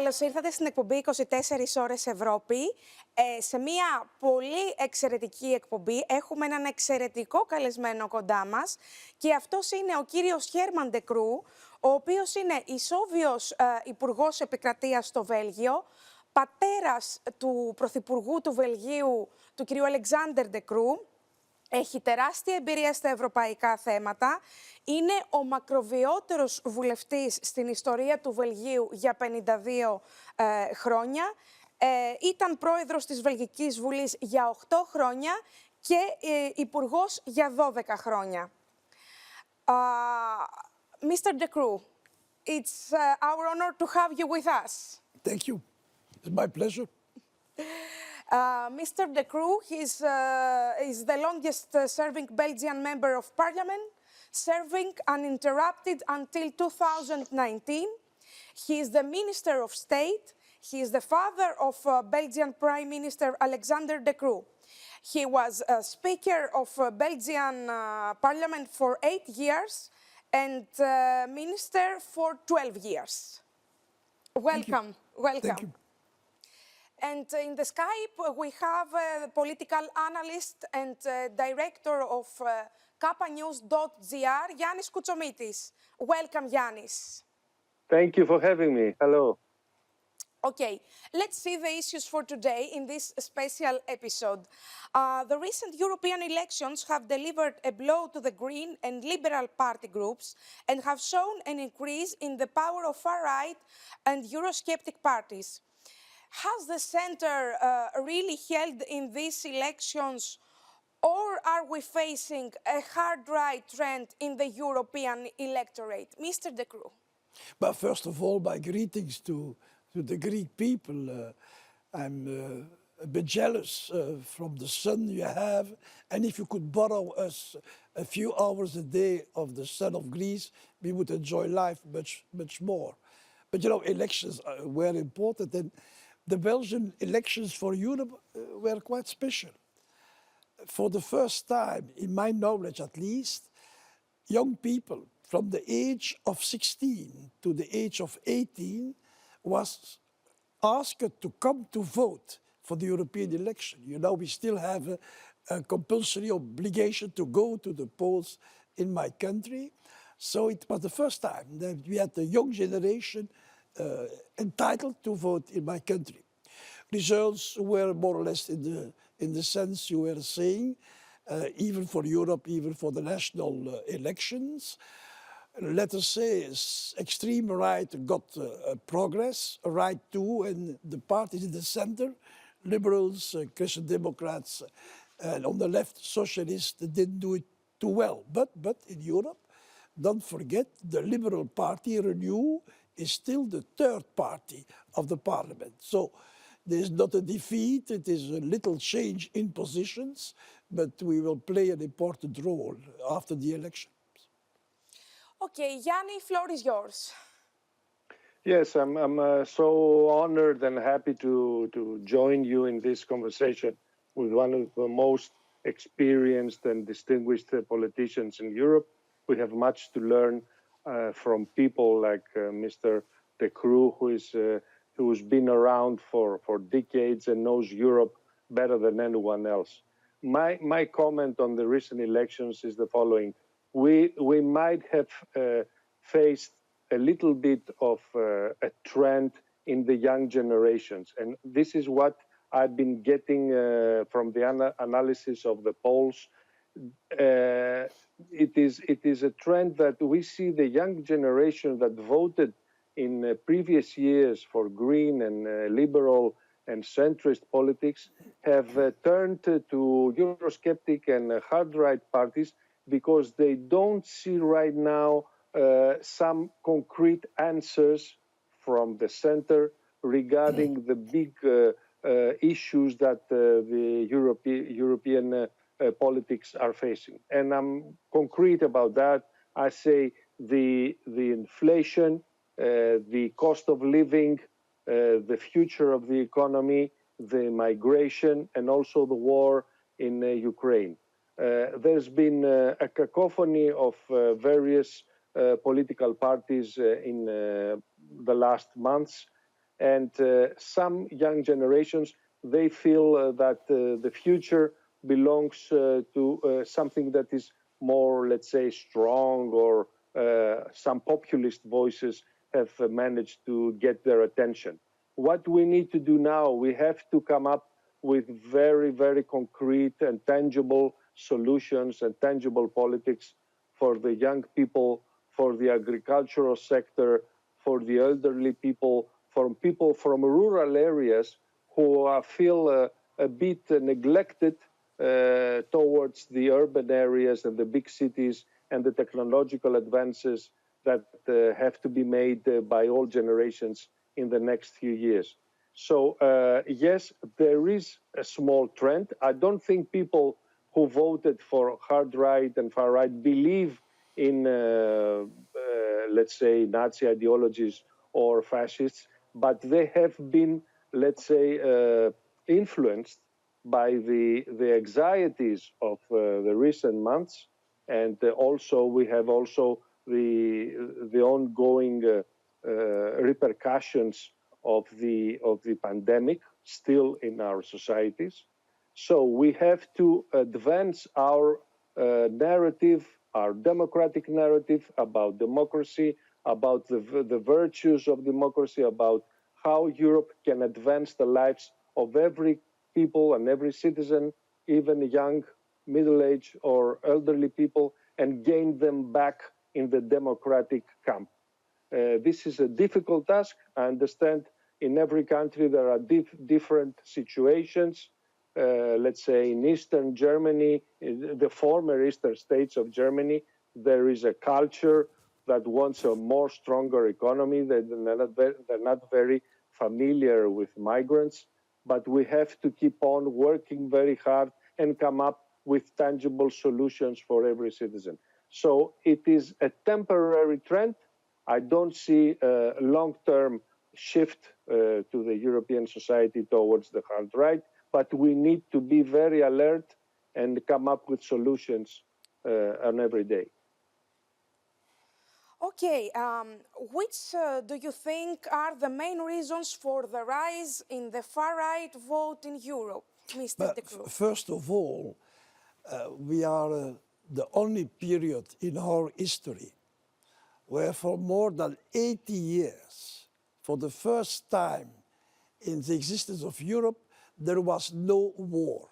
Καλώς ήρθατε στην εκπομπή 24 ώρες Ευρώπη. Σε μια πολύ εξαιρετική εκπομπή έχουμε έναν εξαιρετικό καλεσμένο κοντά μας και αυτός είναι ο κύριος Χέρμαν Ντε Κρού, ο οποίος είναι ισόβιος υπουργός επικρατείας στο Βέλγιο, πατέρας του πρωθυπουργού του Βελγίου, του κυρίου Αλεξάνδερ Ντε Κρού. Έχει τεράστια εμπειρία στα ευρωπαϊκά θέματα. Είναι ο μακροβιότερος βουλευτής στην ιστορία του Βελγίου για 52 χρόνια. Ήταν πρόεδρος της Βελγικής Βουλής για 8 χρόνια και υπουργός για 12 χρόνια. Mr. Nde Croo, it's our honor to have you with us. Thank you. It's my pleasure. Mr. Nde Croo is the longest serving Belgian member of parliament, serving uninterrupted until 2019. He is the Minister of State. He is the father of Belgian Prime Minister Alexander Nde Croo. He was Speaker of Belgian Parliament for 8 years and Minister for 12 years. Welcome. Welcome. Thank you. And in the Skype, we have a political analyst and director of kapanews.gr, Yannis Koutsoumitis. Welcome, Yannis. Thank you for having me. Hello. Okay, let's see the issues for today in this special episode. The recent European elections have delivered a blow to the Green and Liberal party groups and have shown an increase in the power of far-right and Eurosceptic parties. Has the center really held in these elections, or are we facing a hard right trend in the European electorate? Mr. Nde Croo. But first of all, my greetings to the Greek people. I'm a bit jealous from the sun you have, and if you could borrow us a few hours a day of the sun of Greece, we would enjoy life much more. But you know, elections were important, and the Belgian elections for Europe were quite special. For the first time, in my knowledge at least, young people from the age of 16 to the age of 18 was asked to come to vote for the European election. You know, we still have a compulsory obligation to go to the polls in my country. So it was the first time that we had a young generation entitled to vote in my country. Results were more or less in the sense you were saying, even for Europe, even for the national elections. Let us say extreme right got progress, right too, and the parties in the center, liberals, Christian Democrats, and on the left, socialists, didn't do it too well. But in Europe, don't forget, the Liberal Party, Renew, is still the third party of the parliament. So there's not a defeat, it is a little change in positions, but we will play an important role after the elections. Okay, Yanni, floor is yours. Yes, I'm so honored and happy to join you in this conversation with one of the most experienced and distinguished politicians in Europe. We have much to learn from people like Mr. Nde Croo, who's been around for decades and knows Europe better than anyone else. My comment on the recent elections is the following. We might have faced a little bit of a trend in the young generations. And this is what I've been getting from the analysis of the polls. It is a trend that we see the young generation that voted in previous years for green and liberal and centrist politics have turned to Eurosceptic and hard-right parties because they don't see right now some concrete answers from the center regarding the big issues that the European politics are facing. And I'm concrete about that. I say the inflation, the cost of living, the future of the economy, the migration, and also the war in Ukraine. There's been a cacophony of various political parties in the last months, And some young generations, they feel that the future belongs to something that is more, let's say, strong, or some populist voices have managed to get their attention. What we need to do now, we have to come up with very, very concrete and tangible solutions and tangible politics for the young people, for the agricultural sector, for the elderly people from rural areas who feel a bit neglected towards the urban areas and the big cities and the technological advances that have to be made by all generations in the next few years. So, yes, there is a small trend. I don't think people who voted for hard right and far right believe in, let's say, Nazi ideologies or fascists, but they have been, let's say, influenced by the anxieties of the recent months, and also we have also the ongoing repercussions of the pandemic still in our societies. So we have to advance our narrative, our democratic narrative about democracy, about the virtues of democracy, about how Europe can advance the lives of every people and every citizen, even young, middle-aged, or elderly people, and gain them back in the democratic camp. This is a difficult task. I understand in every country there are different situations. Let's say in Eastern Germany, the former Eastern states of Germany, there is a culture that wants a more stronger economy. They're not very familiar with migrants, but we have to keep on working very hard and come up with tangible solutions for every citizen. So it is a temporary trend. I don't see a long-term shift to the European society towards the hard right, but we need to be very alert and come up with solutions on every day. Okay, which do you think are the main reasons for the rise in the far-right vote in Europe, Mr. De Croo? First of all, we are the only period in our history where for more than 80 years, for the first time in the existence of Europe, there was no war.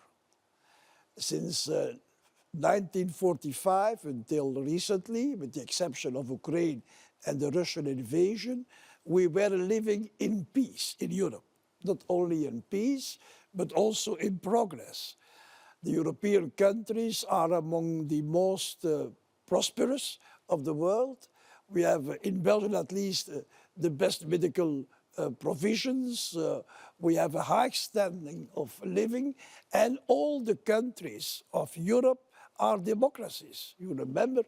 Since 1945 until recently, with the exception of Ukraine and the Russian invasion, we were living in peace in Europe. Not only in peace, but also in progress. The European countries are among the most prosperous of the world. We have, in Belgium at least, the best medical provisions. We have a high standing of living, and all the countries of Europe are democracies. You remember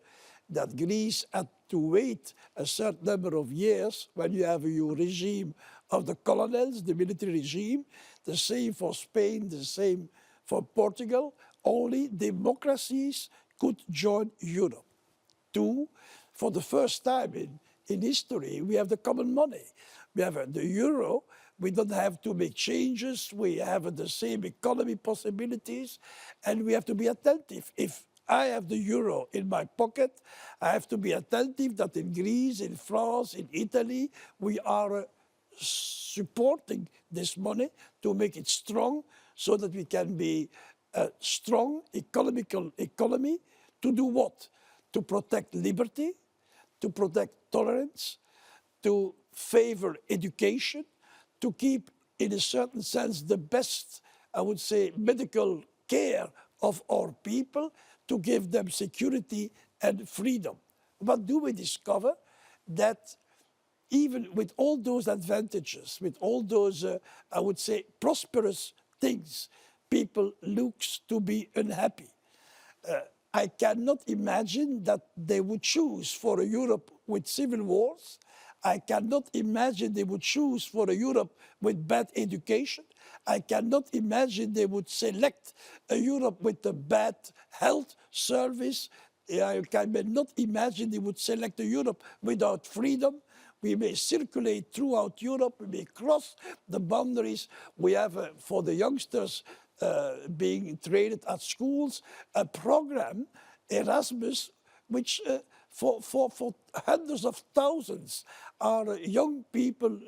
that Greece had to wait a certain number of years when you have a new regime of the colonels, the military regime, the same for Spain, the same for Portugal. Only democracies could join Europe. Two, for the first time in history, we have the common money. We have the euro. We don't have to make changes. We have the same economy possibilities, and we have to be attentive. If I have the euro in my pocket, I have to be attentive that in Greece, in France, in Italy, we are supporting this money to make it strong so that we can be a strong economy to do what? To protect liberty, to protect tolerance, to favor education, to keep, in a certain sense, the best, I would say, medical care of our people, to give them security and freedom. What do we discover? That even with all those advantages, with all those, I would say, prosperous things, people looks to be unhappy. I cannot imagine that they would choose for a Europe with civil wars. I cannot imagine they would choose for a Europe with bad education. I cannot imagine they would select a Europe with a bad health service. I cannot imagine they would select a Europe without freedom, We may circulate throughout Europe. We may cross the boundaries. We have, for the youngsters being trained at schools, a program, Erasmus, which for hundreds of thousands are young people,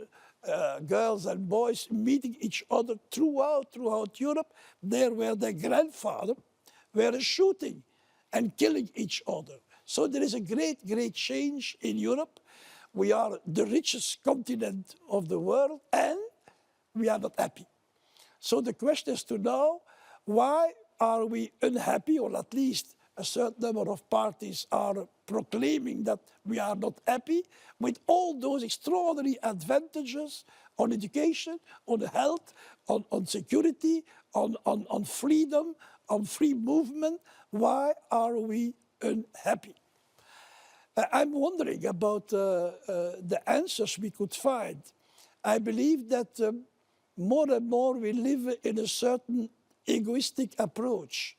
girls and boys meeting each other throughout Europe, there where their grandfather were shooting and killing each other. So there is a great change in Europe. We are the richest continent of the world, and we are not happy. So the question is to know, why are we unhappy, or at least a certain number of parties are proclaiming that we are not happy with all those extraordinary advantages on education, on health, on security, on freedom, on free movement. Why are we unhappy? I'm wondering about the answers we could find. I believe that more and more we live in a certain egoistic approach.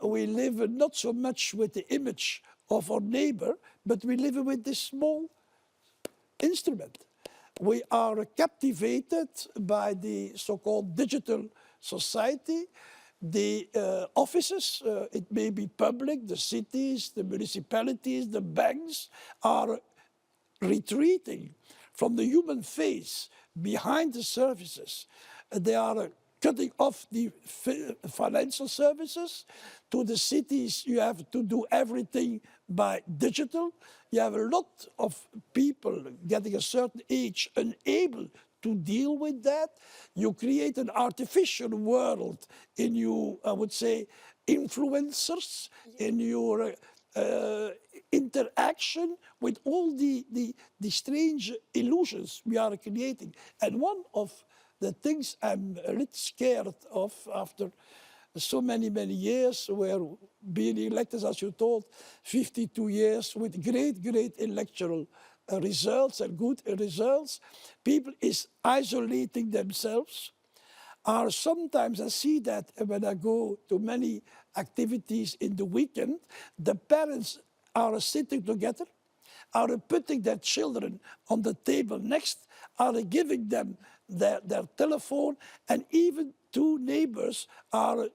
We live not so much with the image of our neighbor, but we live with this small instrument. We are captivated by the so-called digital society. The offices, it may be public, the cities, the municipalities, the banks are retreating from the human face behind the services. They are cutting off the financial services. To the cities, you have to do everything by digital. You have a lot of people getting a certain age unable to deal with that. You create an artificial world in your, I would say, influencers, in your interaction with all the strange illusions we are creating. And one of the things I'm a little scared of after so many years, where being elected, as you told, 52 years with great electoral results and good results, people is isolating themselves. Are sometimes, I see that when I go to many activities in the weekend, the parents are sitting together, are putting their children on the table next, are giving them their telephone, and even two neighbors are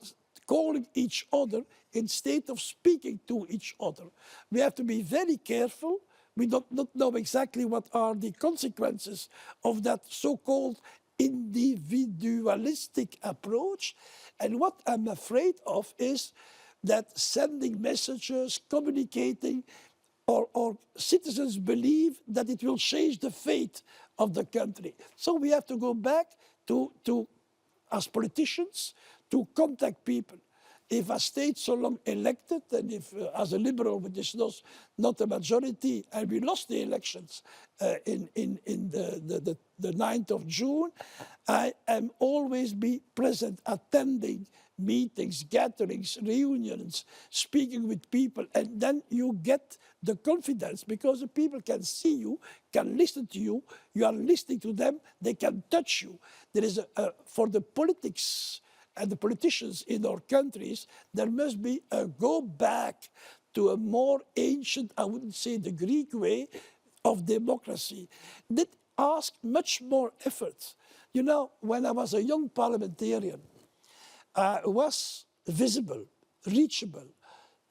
calling each other instead of speaking to each other. We have to be very careful. We do not know exactly what are the consequences of that so-called individualistic approach. And what I'm afraid of is that sending messages, communicating, or citizens believe that it will change the fate of the country. So we have to go back to as politicians, to contact people. If I stayed so long elected, and if as a liberal, which is not a majority, and we lost the elections in the 9th of June, I am always be present, attending meetings, gatherings, reunions, speaking with people, and then you get the confidence, because the people can see you, can listen to you, you are listening to them, they can touch you. There is for the politics and the politicians in our countries, there must be a go back to a more ancient, I wouldn't say the Greek way, of democracy that asks much more effort. You know, when I was a young parliamentarian, I was visible, reachable,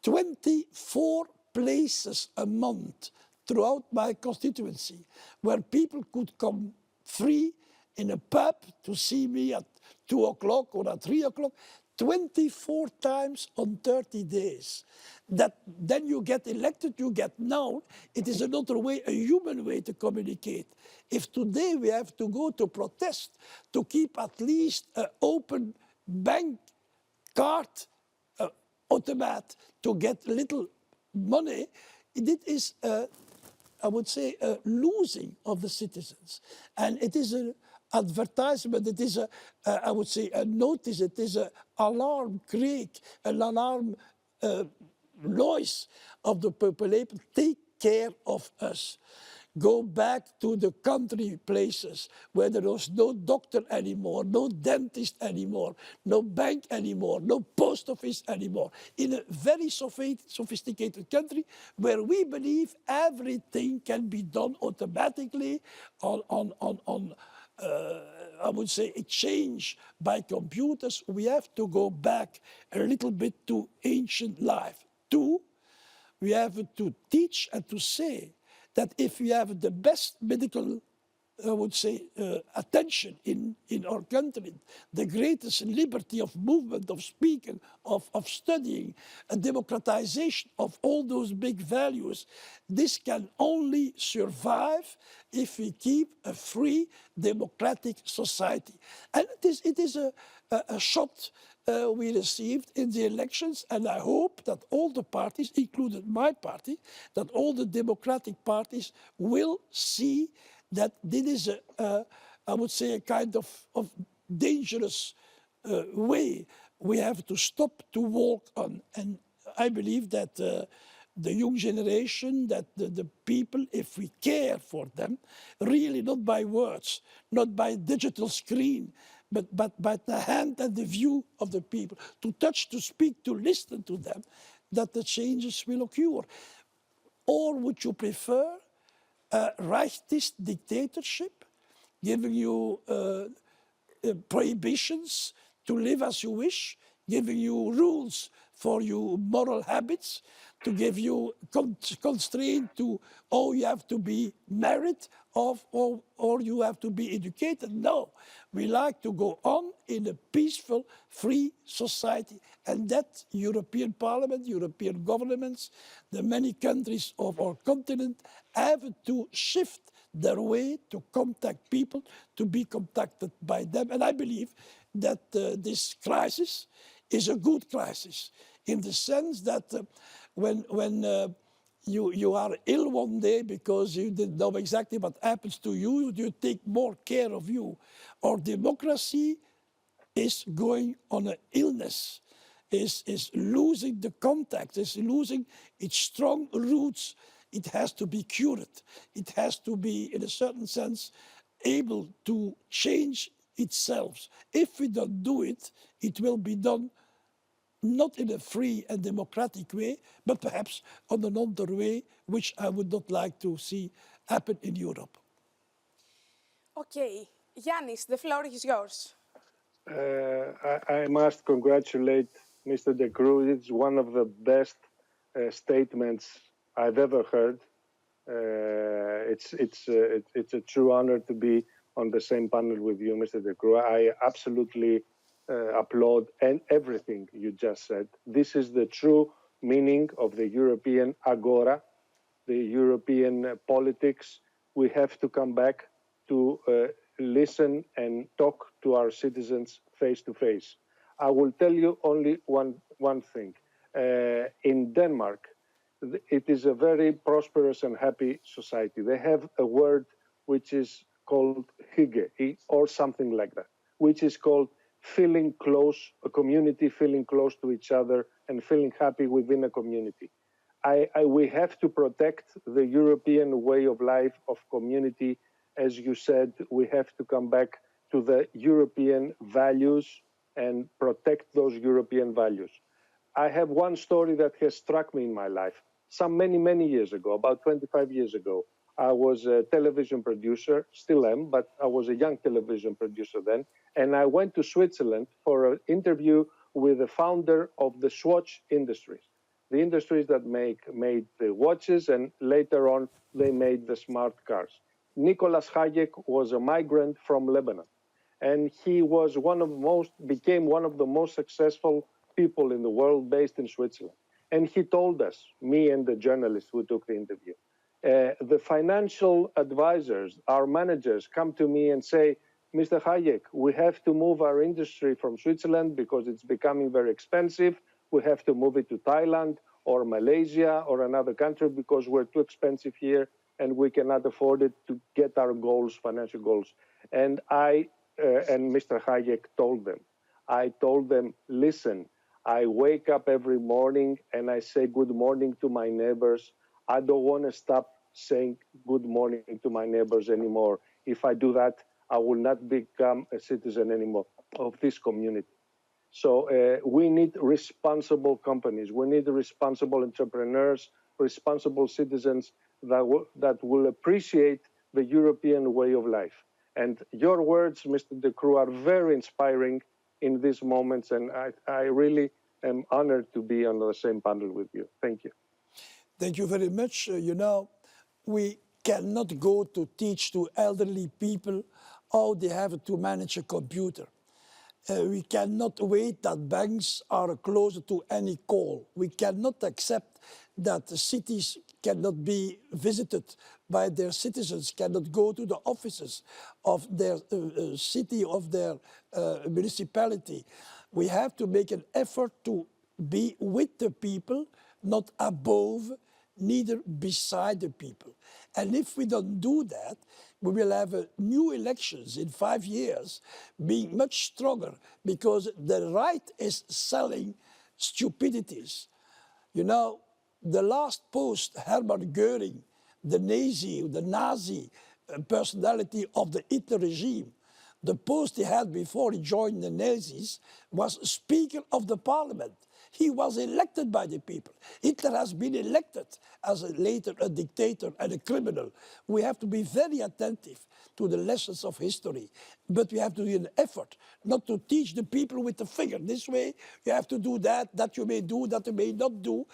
24 places a month throughout my constituency, where people could come free in a pub to see me at 2 o'clock or at 3 o'clock, 24 times on 30 days. That then you get elected, you get known. It is another way, a human way to communicate. If today we have to go to protest to keep at least an open bank card automat to get little money, it is, I would say, a losing of the citizens. And it is an advertisement, it is, I would say, a notice, it is an alarm creak, an alarm noise of the population. Take care of us. go back to the country places where there was no doctor anymore, no dentist anymore, no bank anymore, no post office anymore, in a very sophisticated country where we believe everything can be done automatically on I would say, exchange by computers. We have to go back a little bit to ancient life. Two, we have to teach and to say that if we have the best medical, I would say, attention in our country, the greatest liberty of movement, of speaking, of studying, a democratization of all those big values, this can only survive if we keep a free democratic society. And it is a shot we received in the elections, and I hope that all the parties, including my party, that all the democratic parties will see that this is, I would say, a kind of dangerous way we have to stop to walk on. And I believe that the young generation, that the people, if we care for them, really not by words, not by digital screen, but by the hand and the view of the people, to touch, to speak, to listen to them, that the changes will occur. Or would you prefer a rightist dictatorship, giving you prohibitions to live as you wish, giving you rules for your moral habits, to give you constraint to, oh, you have to be married or you have to be educated. No, we like to go on in a peaceful, free society. And that European Parliament, European governments, the many countries of our continent have to shift their way to contact people, to be contacted by them. And I believe that this crisis is a good crisis in the sense that when you are ill one day because you didn't know exactly what happens to you, you take more care of you. Our democracy is going on an illness, is losing the contact, is losing its strong roots. It has to be cured. It has to be, in a certain sense, able to change itself. If we don't do it, it will be done not in a free and democratic way, but perhaps on another way, which I would not like to see happen in Europe. Okay, Yannis, the floor is yours. I must congratulate Mr. De Croo. It's one of the best statements I've ever heard. It's a true honor to be on the same panel with you, Mr. De Croo. I absolutely applaud and everything you just said. This is the true meaning of the European agora, the European politics. We have to come back to listen and talk to our citizens face to face. I will tell you only one thing. In Denmark, it is a very prosperous and happy society. They have a word which is called hygge, or something like that, which is called feeling close, a community feeling close to each other and feeling happy within a community. We have to protect the European way of life, of community. As you said, we have to come back to the European values and protect those European values. I have one story that has struck me in my life. Many years ago, about 25 years ago, I was a television producer, still am, but I was a young television producer then. And I went to Switzerland for an interview with the founder of the Swatch Industries, the industries that made the watches, and later on they made the smart cars. Nicolas Hayek was a migrant from Lebanon, and he was became one of the most successful people in the world based in Switzerland. And he told us, me and the journalist who took the interview, the financial advisors, our managers, come to me and say, Mr. Hayek, we have to move our industry from Switzerland because it's becoming very expensive. We have to move it to Thailand or Malaysia or another country because we're too expensive here and we cannot afford it to get our goals, financial goals. And and Mr. Hayek told them, listen, I wake up every morning and I say good morning to my neighbors. I don't want to saying good morning to my neighbors anymore. If I do that, I will not become a citizen anymore of this community. So we need responsible companies. We need responsible entrepreneurs, responsible citizens that will appreciate the European way of life. And your words, Mr. De Croo, are very inspiring in these moments. And I really am honored to be on the same panel with you. Thank you. Thank you very much. We cannot go to teach to elderly people how they have to manage a computer. We cannot wait that banks are closer to any call. We cannot accept that the cities cannot be visited by their citizens, cannot go to the offices of their city, of their municipality. We have to make an effort to be with the people, not above, neither beside the people. And if we don't do that, we will have new elections in 5 years being much stronger because the right is selling stupidities. You know, the last post, Hermann Göring, the Nazi personality of the Hitler regime, the post he had before he joined the Nazis was Speaker of the Parliament. He was elected by the people. Hitler has been elected as later a dictator and a criminal. We have to be very attentive to the lessons of history, but we have to do an effort not to teach the people with the finger. This way, you have to do that you may do, that you may not do.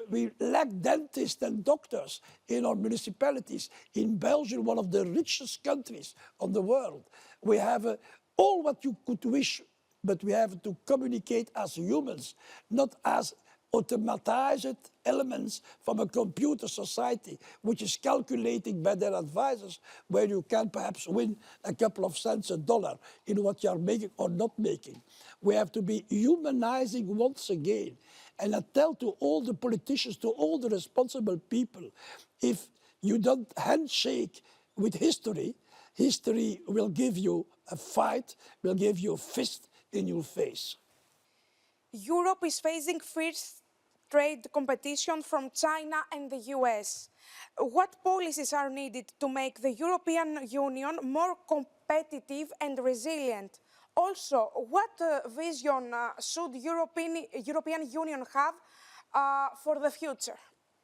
We lack dentists and doctors in our municipalities. In Belgium, one of the richest countries on the world, we have all what you could wish, but we have to communicate as humans, not as automatized elements from a computer society, which is calculating by their advisors where you can perhaps win a couple of cents a dollar in what you are making or not making. We have to be humanizing once again. And I tell to all the politicians, to all the responsible people, if you don't handshake with history, history will give you a fight, will give you a fist in your face. Europe is facing fierce trade competition from China and the US. What policies are needed to make the European Union more competitive and resilient? Also, what vision should European Union have for the future?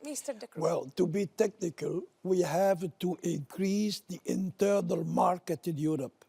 Mr. De Croo. Well, to be technical, we have to increase the internal market in Europe,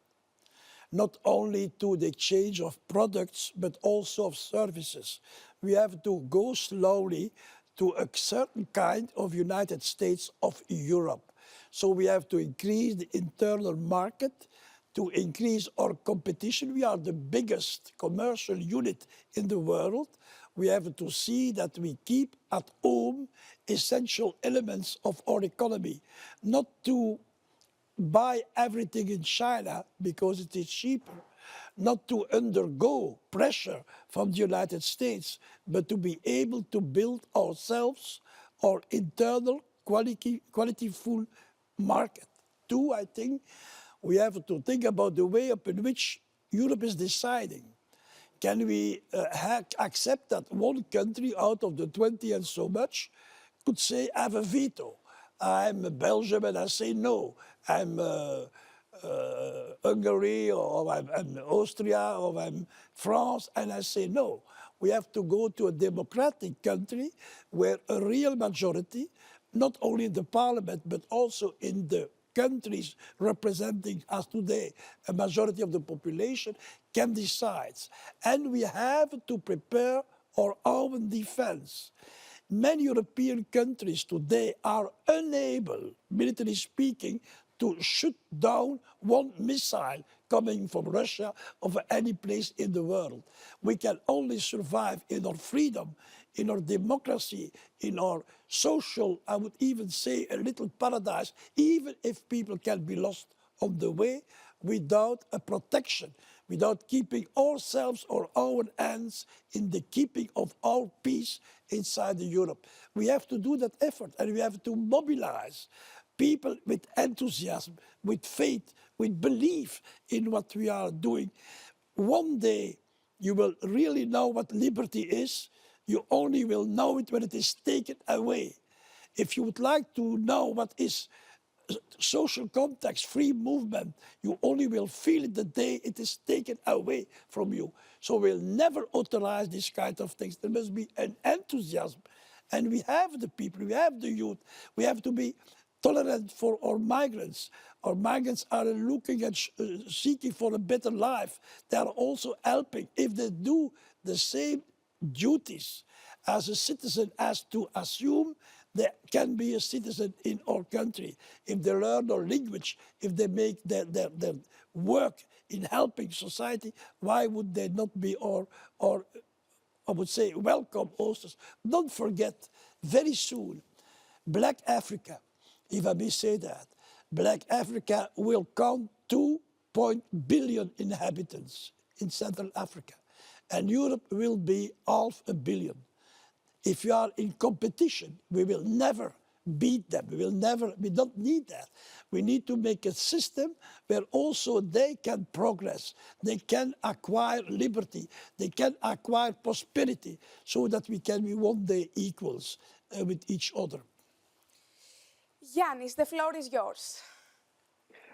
not only to the exchange of products, but also of services. We have to go slowly to a certain kind of United States of Europe. So we have to increase the internal market, to increase our competition. We are the biggest commercial unit in the world. We have to see that we keep at home essential elements of our economy, not to buy everything in China because it is cheaper, not to undergo pressure from the United States, but to be able to build ourselves our internal quality full market. Two, I think we have to think about the way up in which Europe is deciding. Can we accept that one country out of the 20 and so much could say, have a veto? I'm Belgium and I say no. I'm Hungary or I'm Austria or I'm France and I say no. We have to go to a democratic country where a real majority, not only in the parliament but also in the countries representing, as today, a majority of the population, can decide. And we have to prepare our own defense. Many European countries today are unable, militarily speaking, to shoot down one missile coming from Russia or from any place in the world. We can only survive in our freedom, in our democracy, in our social, I would even say a little paradise, even if people can be lost on the way, without a protection, without keeping ourselves or our hands in the keeping of our peace inside Europe. We have to do that effort and we have to mobilize people with enthusiasm, with faith, with belief in what we are doing. One day you will really know what liberty is. You only will know it when it is taken away. If you would like to know what is social context, free movement, you only will feel it the day it is taken away from you. So we'll never authorize these kind of things. There must be an enthusiasm. And we have the people, we have the youth. We have to be tolerant for our migrants. Our migrants are looking and seeking for a better life. They are also helping. If they do the same duties as a citizen as to assume, they can be a citizen in our country. If they learn our language, if they make their work in helping society, why would they not be our I would say, welcome hosts? Don't forget, very soon, Black Africa, if I may say that, Black Africa will count 2 billion inhabitants in Central Africa. And Europe will be 500 million. If we are in competition, we will never beat them. We don't need that. We need to make a system where also they can progress. They can acquire liberty. They can acquire prosperity so that we can be one day equals with each other. Yannis, the floor is yours.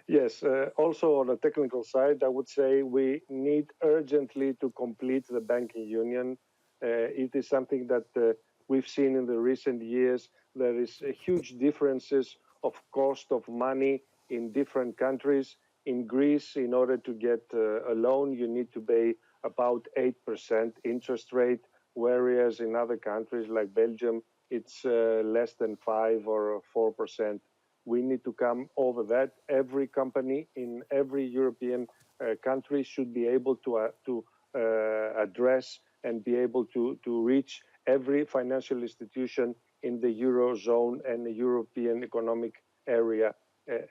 Yes, also on the technical side, I would say we need urgently to complete the banking union. It is something that we've seen in the recent years. There is huge differences of cost of money in different countries. In Greece, in order to get a loan, you need to pay about 8% interest rate, whereas in other countries like Belgium, it's less than 5 or 4%. We need to come over that. Every company in every European country should be able to address and be able to reach every financial institution in the Eurozone and the European Economic Area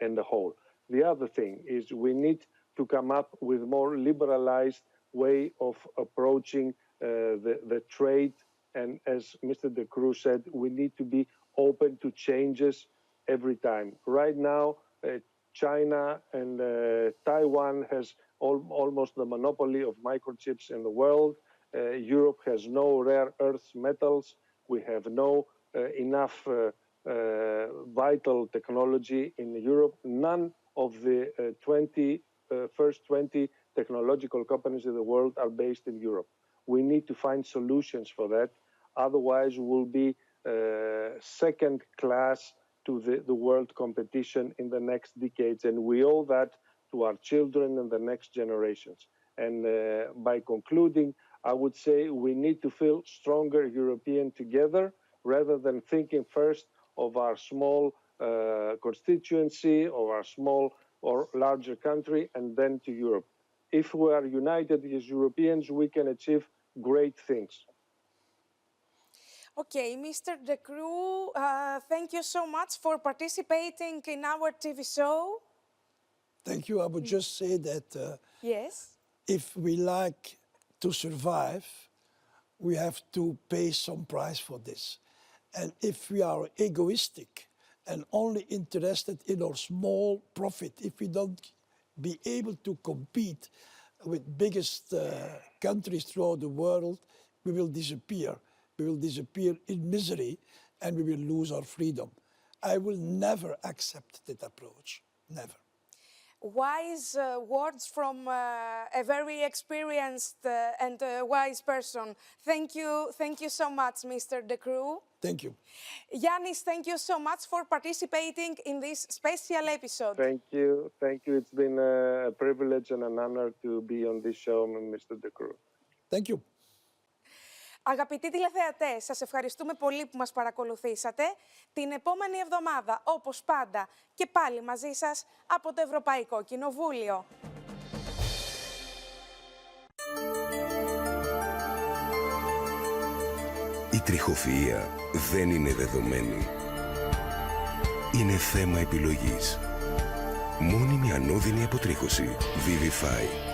and the whole. The other thing is we need to come up with more liberalized way of approaching the trade. And as Mr. De Croo said, we need to be open to changes every time. Right now, China and Taiwan has almost the monopoly of microchips in the world. Europe has no rare earth metals. We have no enough vital technology in Europe. None of the first 20 technological companies in the world are based in Europe. We need to find solutions for that. Otherwise, we'll be second class to the world competition in the next decades. And we owe that to our children and the next generations. And by concluding, I would say we need to feel stronger European together rather than thinking first of our small constituency or our small or larger country and then to Europe. If we are united as Europeans, we can achieve great things. Okay, Mr. De Croo, thank you so much for participating in our TV show. Thank you. I would just say that Yes. if we like to survive, we have to pay some price for this. And if we are egoistic and only interested in our small profit, if we don't be able to compete with biggest countries throughout the world, we will disappear. We will disappear in misery and we will lose our freedom. I will never accept that approach, never. Wise words from a very experienced and wise person. Thank you so much, Mr. De Croo. Thank you. Yannis, thank you so much for participating in this special episode. Thank you. Thank you. It's been a privilege and an honor to be on this show, Mr. De Croo. Thank you. Αγαπητοί τηλεθεατές, σας ευχαριστούμε πολύ που μας παρακολουθήσατε. Την επόμενη εβδομάδα, όπως πάντα, και πάλι μαζί σας από το Ευρωπαϊκό Κοινοβούλιο. Η τριχοφυΐα δεν είναι δεδομένη. Είναι θέμα επιλογής. Μόνιμη ανώδυνη αποτρίχωση. Vivify.